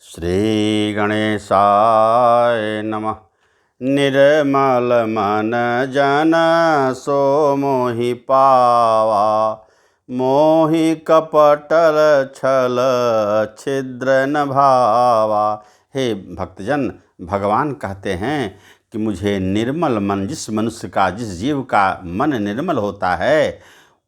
श्री गणेशाय नमः। निर्मल मन जन सो मोहि पावा, मोहि कपटल छल छिद्र न भावा। हे भक्तजन, भगवान कहते हैं कि मुझे निर्मल मन, जिस मनुष्य का, जिस जीव का मन निर्मल होता है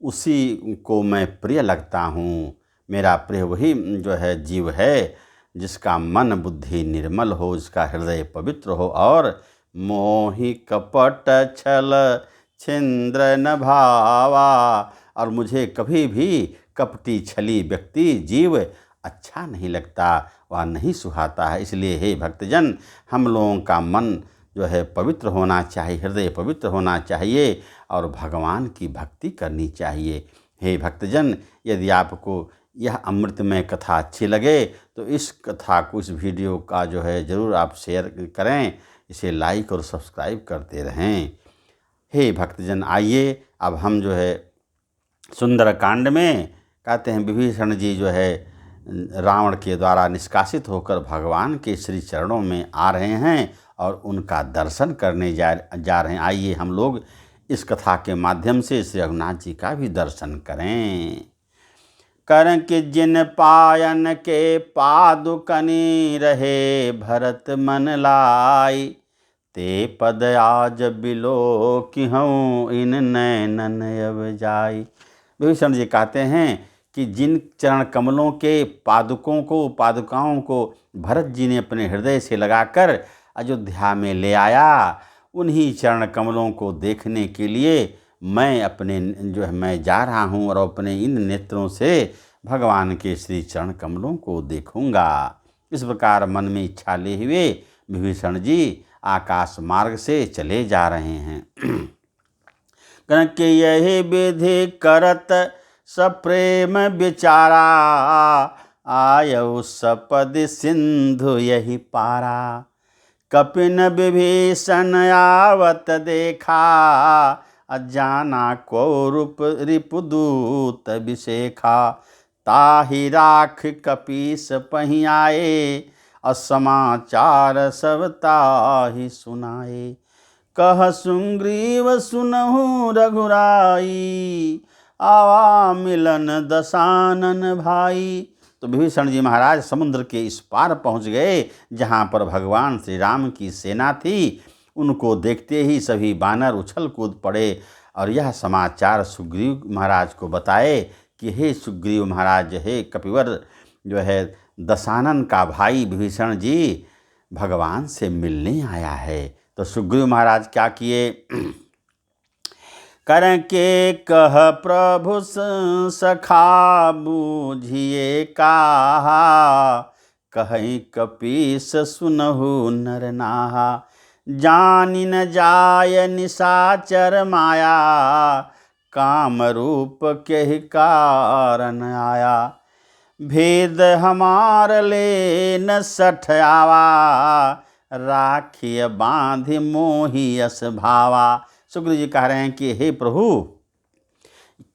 उसी को मैं प्रिय लगता हूँ। मेरा प्रिय वही जो है जीव है जिसका मन बुद्धि निर्मल हो, जिसका हृदय पवित्र हो। और मोहि कपट छल छिद्र न भावा, और मुझे कभी भी कपटी छली व्यक्ति जीव अच्छा नहीं लगता, वह नहीं सुहाता है। इसलिए हे भक्तजन, हम लोगों का मन जो है पवित्र होना चाहिए, हृदय पवित्र होना चाहिए और भगवान की भक्ति करनी चाहिए। हे भक्तजन, यदि आपको यह अमृतमय कथा अच्छी लगे तो इस कथा को, इस वीडियो का जो है ज़रूर आप शेयर करें, इसे लाइक और सब्सक्राइब करते रहें। हे भक्तजन, आइए अब हम जो है सुंदर कांड में कहते हैं विभीषण जी जो है रावण के द्वारा निष्कासित होकर भगवान के श्री चरणों में आ रहे हैं और उनका दर्शन करने जा रहे हैं। आइए हम लोग इस कथा के माध्यम से श्री रघुनाथ जी का भी दर्शन करें। करं कि जिन पायन के पादुकनी रहे, भरत मन लाई, ते पद आज बिलो कि हूँ इन नैनन अब जाई। विभीषण जी कहते हैं कि जिन चरण कमलों के पादुकाओं को भरत जी ने अपने हृदय से लगाकर अयोध्या में ले आया, उन्हीं चरण कमलों को देखने के लिए मैं जा रहा हूँ और अपने इन नेत्रों से भगवान के श्री चरण कमलों को देखूंगा। इस प्रकार मन में इच्छा ले हुए विभीषण जी आकाश मार्ग से चले जा रहे हैं। कि यही विधि करत सप्रेम विचारा, आयु सपद सिंधु यही पारा। कपिन विभीषण आवत देखा, अजाना को रूप रिपुदूत विशेखा। ताहि राख कपीस पहि आए, असमाचार सब ताहि सुनाए। कह सुग्रीव सुनहु रघुराई, आवा मिलन दसानन भाई। तो विभीषण जी महाराज समुद्र के इस पार पहुंच गए जहां पर भगवान श्री राम की सेना थी। उनको देखते ही सभी बानर उछल कूद पड़े और यह समाचार सुग्रीव महाराज को बताए कि हे सुग्रीव महाराज, हे कपिवर जो है दशानन का भाई विभीषण जी भगवान से मिलने आया है। तो सुग्रीव महाराज क्या किए? करं के कह प्रभु सखा बूझिए काहा, कहीं कपीस सुनहु नर नाहा। जानि न जाय निशाचर माया, काम रूप के ही कारण आया। भेद हमार ले न सठ आवा, राखिय बांधि मोहि यस भावा। सुग्रीव जी कह रहे हैं कि हे प्रभु,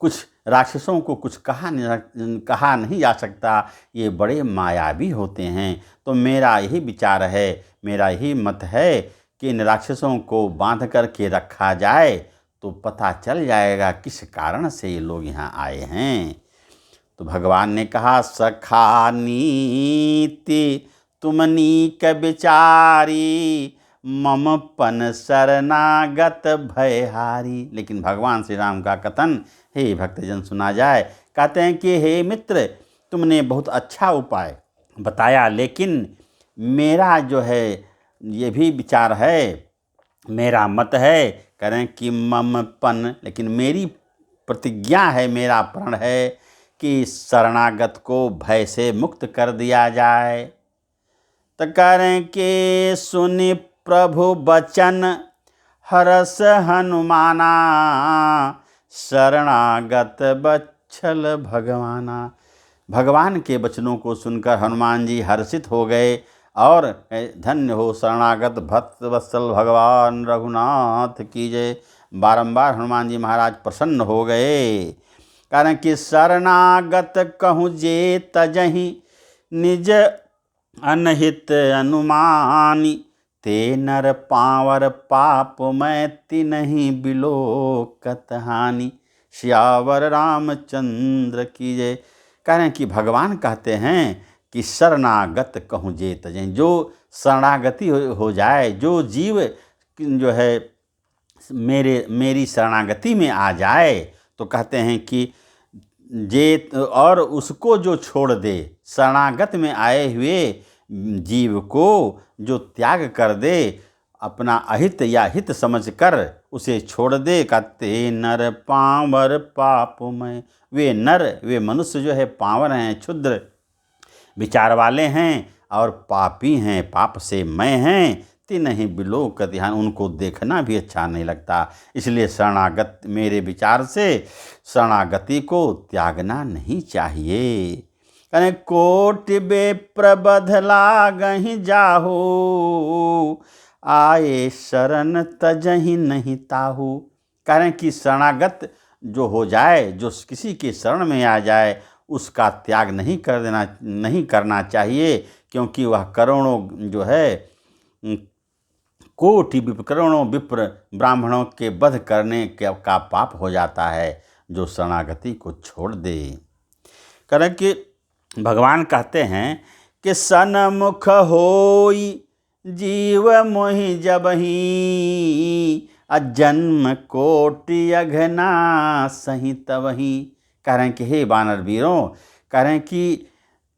कुछ राक्षसों को कुछ कहा नहीं जा सकता, ये बड़े मायावी होते हैं। तो मेरा यही विचार है, मेरा यही मत है कि इन राक्षसों को बांध करके रखा जाए तो पता चल जाएगा किस कारण से ये लोग यहाँ आए हैं। तो भगवान ने कहा, सखा नीति तुम नीक विचारी, मम पन शरणागत भयहारी। लेकिन भगवान श्री राम का कथन हे भक्तजन सुना जाए। कहते हैं कि हे मित्र, तुमने बहुत अच्छा उपाय बताया, लेकिन मेरा जो है ये भी विचार है, मेरा मत है, करें कि मम पन, लेकिन मेरी प्रतिज्ञा है, मेरा प्रण है कि शरणागत को भय से मुक्त कर दिया जाए। तो करें कि सुनि प्रभु बचन हरस हनुमाना, शरणागत बच्छल भगवाना। भगवान के वचनों को सुनकर हनुमान जी हर्षित हो गए और धन्य हो शरणागत भक्त वत्सल भगवान रघुनाथ की जय। बारंबार हनुमान जी महाराज प्रसन्न हो गए। कारण कि शरणागत कहूँ जे तजहि, निज अनहित अनुमानी, ते नर पावर पाप मैं तिन्हि बिलोकत हानि। सियावर रामचंद्र की जय। कह रहे हैं कि भगवान कहते हैं कि शरणागत कहूँ जे तजें। जो शरणागति हो जाए, जो जीव जो है मेरी शरणागति में आ जाए, तो कहते हैं कि और उसको जो छोड़ दे, शरणागत में आए हुए जीव को जो त्याग कर दे, अपना अहित या हित समझकर उसे छोड़ दे, कहते नर पावर पापमय। वे नर, वे मनुष्य जो है पावर हैं, क्षुद्र विचार वाले हैं और पापी हैं, पाप से मय हैं। नहीं बिलोक ध्यान, उनको देखना भी अच्छा नहीं लगता। इसलिए शरणागत, मेरे विचार से शरणागति को त्यागना नहीं चाहिए। कने कोटि बेप्रबध लागहि जाहु, आए शरण तजहि नहीं ताहू। कह रहे हैं कि शरणागत जो हो जाए, जो किसी के शरण में आ जाए, उसका त्याग नहीं करना चाहिए, क्योंकि वह करोड़ों जो है करोड़ों विप्र ब्राह्मणों के वध करने का पाप हो जाता है जो शरणागति को छोड़ दे। कारण कि भगवान कहते हैं कि सन्मुख होई जीव मोहि जबहि, अजन्म कोटि अघना सही तबहि। कह रहे हैं कि हे वानर वीरों, कह रहे हैं कि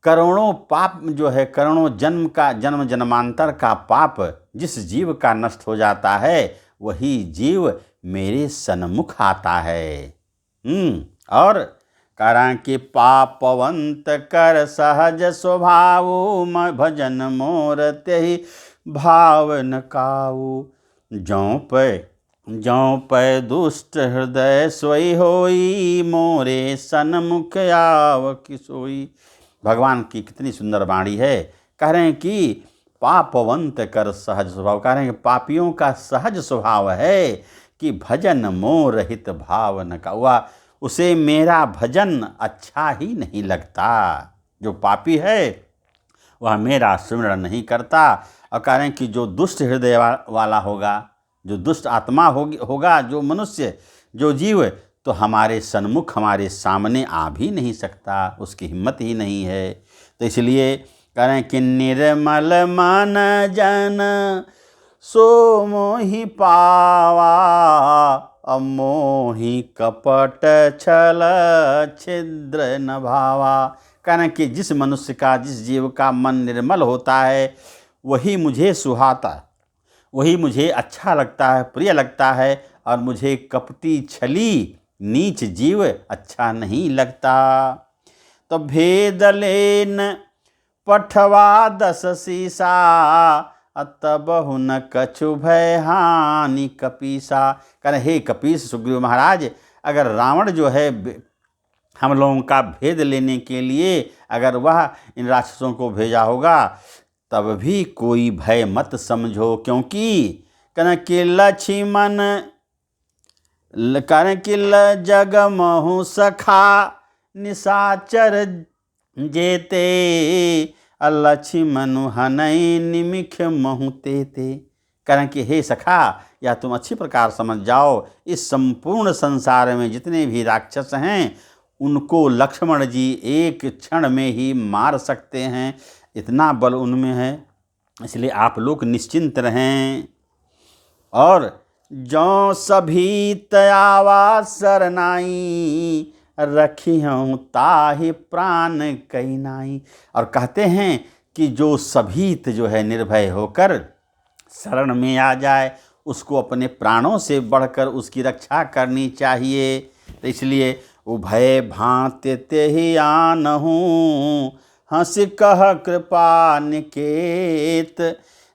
करोड़ों पाप जो है, करोड़ों जन्म जन्मांतर का पाप जिस जीव का नष्ट हो जाता है, वही जीव मेरे सन्मुख आता है। और कारण कि पापवंत कर सहज स्वभाव, भजन मोर तेहि भाव न काऊ। जौं पै दुष्ट हृदय सोई होई, मोरे सन्मुख आव किसोई। भगवान की कितनी सुंदर वाणी है। कह रहे हैं कि पापवंत कर सहज स्वभाव। कह रहे हैं कि पापियों का सहज स्वभाव है कि भजन मोर हित भाव न का हुआ, उसे मेरा भजन अच्छा ही नहीं लगता। जो पापी है वह मेरा स्मरण नहीं करता। और कह रहे हैं कि जो दुष्ट हृदय वाला होगा, जो दुष्ट आत्मा होगा, जो मनुष्य, जो जीव, तो हमारे सन्मुख, हमारे सामने आ भी नहीं सकता, उसकी हिम्मत ही नहीं है। तो इसलिए कह रहे हैं कि निर्मल मन जन सो मोहि पावा, अमोहि कपट छल छिद्र न भावा। कह रहे हैं कि जिस मनुष्य का, जिस जीव का मन निर्मल होता है, वही मुझे सुहाता, वही मुझे अच्छा लगता है, प्रिय लगता है। और मुझे कपटी छली नीच जीव अच्छा नहीं लगता। तो भेद लेन पठवा 10 सीसा, तब हुन कछु भय हानि कपीसा। कह हे कपीस, सुग्रीव महाराज, अगर रावण जो है हम लोगों का भेद लेने के लिए अगर वह इन राक्षसों को भेजा होगा, तब भी कोई भय मत समझो, क्योंकि कन कि लक्ष्मण कन कि जग महु सखा, निशाचर जेते, लक्ष्मण हनई निमिख महु तेते। करें कि हे सखा, या तुम अच्छी प्रकार समझ जाओ, इस संपूर्ण संसार में जितने भी राक्षस हैं, उनको लक्ष्मण जी एक क्षण में ही मार सकते हैं, इतना बल उनमें है। इसलिए आप लोग निश्चिंत रहें। और जौ सभी तयावा सरनाई, रखी हूँ ताहि प्राण कई नाई। और कहते हैं कि जो सभीत जो है निर्भय होकर शरण में आ जाए, उसको अपने प्राणों से बढ़कर उसकी रक्षा करनी चाहिए। तो इसलिए उभय भांति तेहि आनहूँ, हंस कह कृपा निकेत,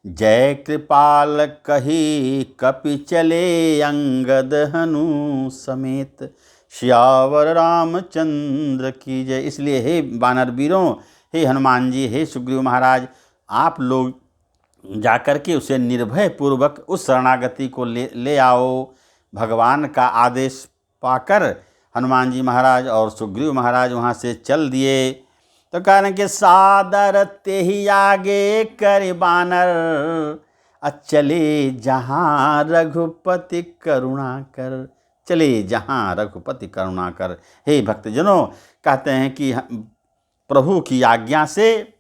जय कृपाल कही कपि चले, अंगद हनु समेत। सियावर रामचंद्र की जय। इसलिए हे वानर वीरों, हे हनुमान जी, हे सुग्रीव महाराज, आप लोग जाकर के उसे निर्भय पूर्वक उस शरणागति को ले आओ। भगवान का आदेश पाकर हनुमान जी महाराज और सुग्रीव महाराज वहाँ से चल दिए। तो कारण के सादर ते ही आगे कर बानर, चले जहाँ रघुपति करुणा कर। चले जहाँ रघुपति करुणा कर। हे भक्तजनों, कहते हैं कि प्रभु की आज्ञा से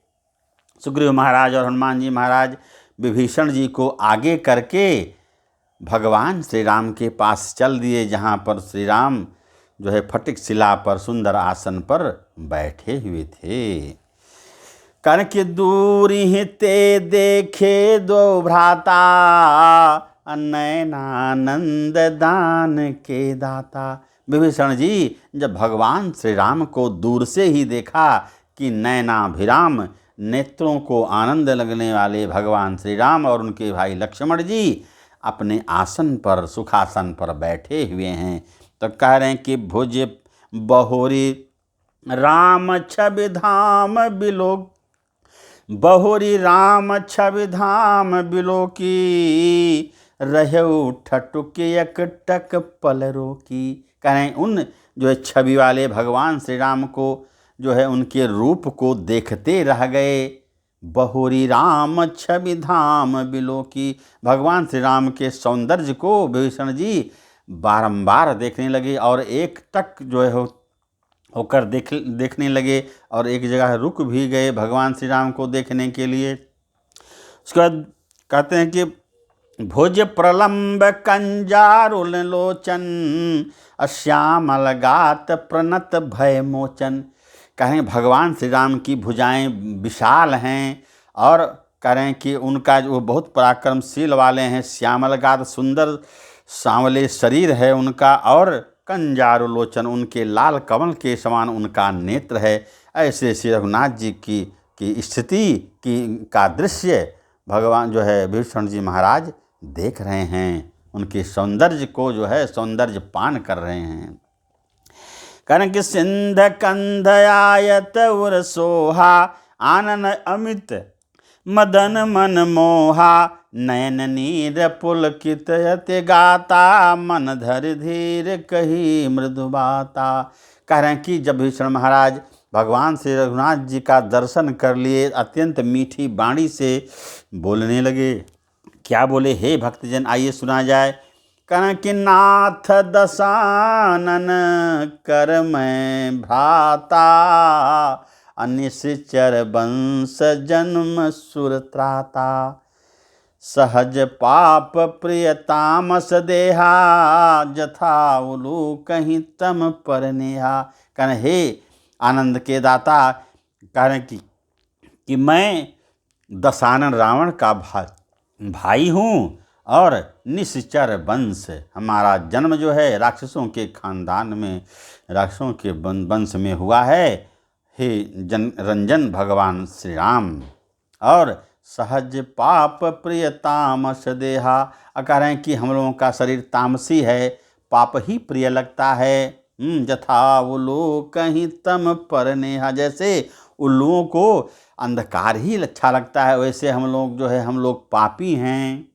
सुग्रीव महाराज और हनुमान जी महाराज विभीषण जी को आगे करके भगवान श्री राम के पास चल दिए, जहाँ पर श्री राम जो है फटिक शिला पर सुंदर आसन पर बैठे हुए थे। कन की दूरी ते देखे दो भ्राता, नयनानंद दान के दाता। विभीषण जी जब भगवान श्री राम को दूर से ही देखा कि नयनाभिराम नेत्रों को आनंद लगने वाले भगवान श्री राम और उनके भाई लक्ष्मण जी अपने आसन पर सुखासन पर बैठे हुए हैं, तो कह रहे हैं कि भुज बहोरी राम छवि धाम बिलो, बहोरी राम छवि धाम बिलो की, रहु ठटुक एकटक पल रोकी। कह रहे हैं उन जो है छवि वाले भगवान श्री राम को जो है उनके रूप को देखते रह गए। बहोरी राम छवि धाम बिलो की, भगवान श्री राम के सौंदर्य को विभीषण जी बारंबार देखने लगे और एक टक जो है होकर देखने लगे और एक जगह रुक भी गए भगवान श्री राम को देखने के लिए। उसके बाद कहते हैं कि भुज प्रलंब कंजारुल लोचन, श्यामल गात प्रणत भय मोचन। कहें भगवान श्री राम की भुजाएं विशाल हैं और करें कि उनका जो बहुत पराक्रमशील वाले हैं, श्यामल गात सुंदर सांवले शरीर है उनका, और कंजारुलोचन उनके लाल कमल के समान उनका नेत्र है। ऐसे श्री रघुनाथ जी की स्थिति का दृश्य भगवान जो है विभीषण जी महाराज देख रहे हैं, उनके सौंदर्य को जो है सौंदर्य पान कर रहे हैं। कारण कि सिंध कंध आयत उर सोहा, आनन अमित मदन मन मोहा, नयन नीर पुलकित यति गाता, मन धर धीर कही मृदु बाता। कह रहे हैं कि जब विभीषण महाराज भगवान श्री रघुनाथ जी का दर्शन कर लिए, अत्यंत मीठी वाणी से बोलने लगे। क्या बोले? हे भक्तजन, आइए सुना जाए। कन कि नाथ दशानन कर मैं भ्राता, अनिश्चर वंश जन्म सुर त्राता, सहज पाप प्रिय तामस देहा, जथा उलू कहीं तम पर नेहा। कन हे आनंद के दाता, कह कि मैं दशानन रावण का भाई हूँ और निश्चर वंश, हमारा जन्म जो है राक्षसों के खानदान में, राक्षसों के वंश में हुआ है। हे रंजन भगवान श्री राम, और सहज पाप प्रिय तामस देहा। कह रहे हैं कि हम लोगों का शरीर तामसी है, पाप ही प्रिय लगता है। जथा उल्लू कहीं तम पर नेहा, जैसे उल्लुओं को अंधकार ही अच्छा लगता है, वैसे हम लोग जो है हम लोग पापी हैं।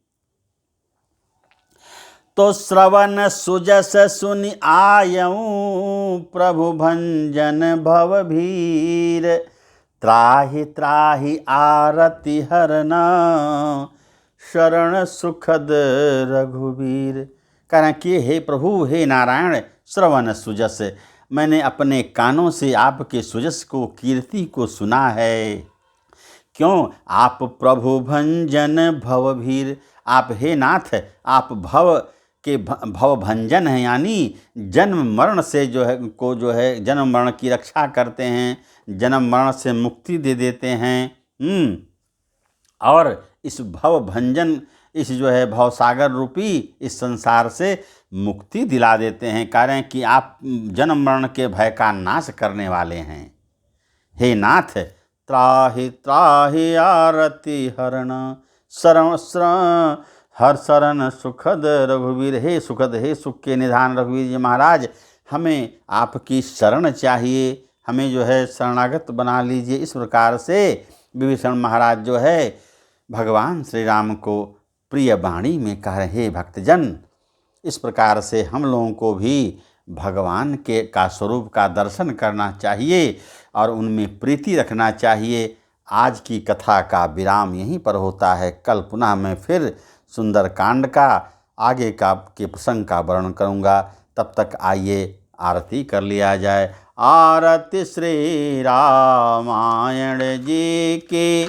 तो श्रवण सुजस सुनि आयऊँ, प्रभु भंजन भव भीर, त्राहि त्राहि आरति हरना, शरण सुखद रघुवीर। कह रहे कि हे प्रभु, हे नारायण, श्रवण सुजस, मैंने अपने कानों से आपके सुजस को, कीर्ति को सुना है। क्यों? आप प्रभु भंजन भवभीर, आप हे नाथ, आप भव के भव भंजन हैं, यानी जन्म मरण से जो है जन्म मरण की रक्षा करते हैं, जन्म मरण से मुक्ति दे देते हैं। और इस भव भंजन, इस जो है भवसागर रूपी इस संसार से मुक्ति दिला देते हैं। कह रहे हैं कि आप जन्म मरण के भय का नाश करने वाले हैं। हे नाथ, त्राहि त्राहि आरति हरण, शरण हर शरण सुखद रघुवीर। हे सुखद, हे सुख के निधान रघुवीर जी महाराज, हमें आपकी शरण चाहिए, हमें जो है शरणागत बना लीजिए। इस प्रकार से विभीषण महाराज जो है भगवान श्री राम को प्रिय वाणी में कह रहे, भक्तजन, इस प्रकार से हम लोगों को भी भगवान के का स्वरूप का दर्शन करना चाहिए और उनमें प्रीति रखना चाहिए। आज की कथा का विराम यहीं पर होता है। कल पुनः मैं फिर सुंदरकांड का आगे के प्रसंग का वर्णन करूँगा। तब तक आइए आरती कर लिया जाए। आरती श्री रामायण जी की,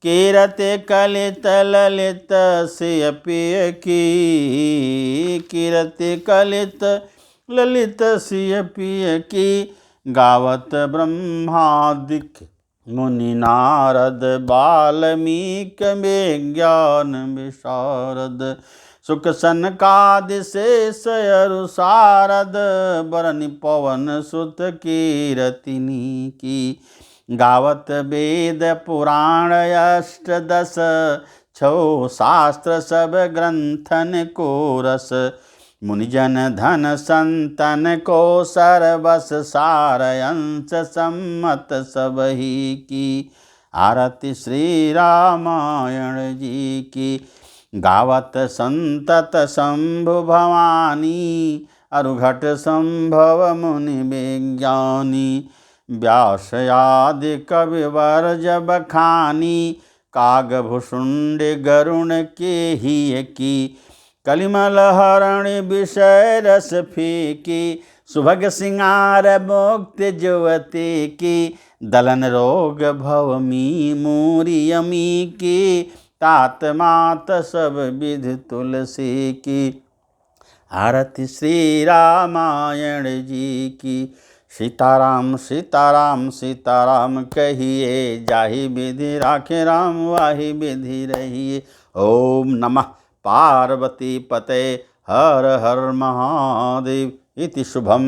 कीरति कलित ललित सिय पिय की, कीरति कलित ललित सिय पिय की, गावत ब्रह्मादिक मुनि नारद, बाल्मीक विज्ञान विशारद, सुख सनकादि शेष अरु सारद, बरनि पवन सुत कीरतिनी की, गावत वेद पुराण अष्टदश, छो शास्त्र सब ग्रंथन को रस, मुनिजन धन संतन को सर्वस, सार अंश सम्मत सबही की। आरती श्री रामायण जी की, गावत संतत शंभु भवानी, अरुघट संभव मुनि विज्ञानी, व्यास आदि कविवर जब खानी, कागभुषुंड गरुण के ही की, कलिमल हरण विषय रस फीकी, सुभग सिंगार मुक्ति जुवती की, दलन रोग भवमी मूरी अमी की, तात मात सब विधि तुलसी की। आरती श्री रामायण जी की। सीताराम सीताराम सीताराम कहिए, जाहि विधि राखे राम वाहि विधि रहिए। ओम नमः पार्वती पते, हर हर महादेव। इति शुभम।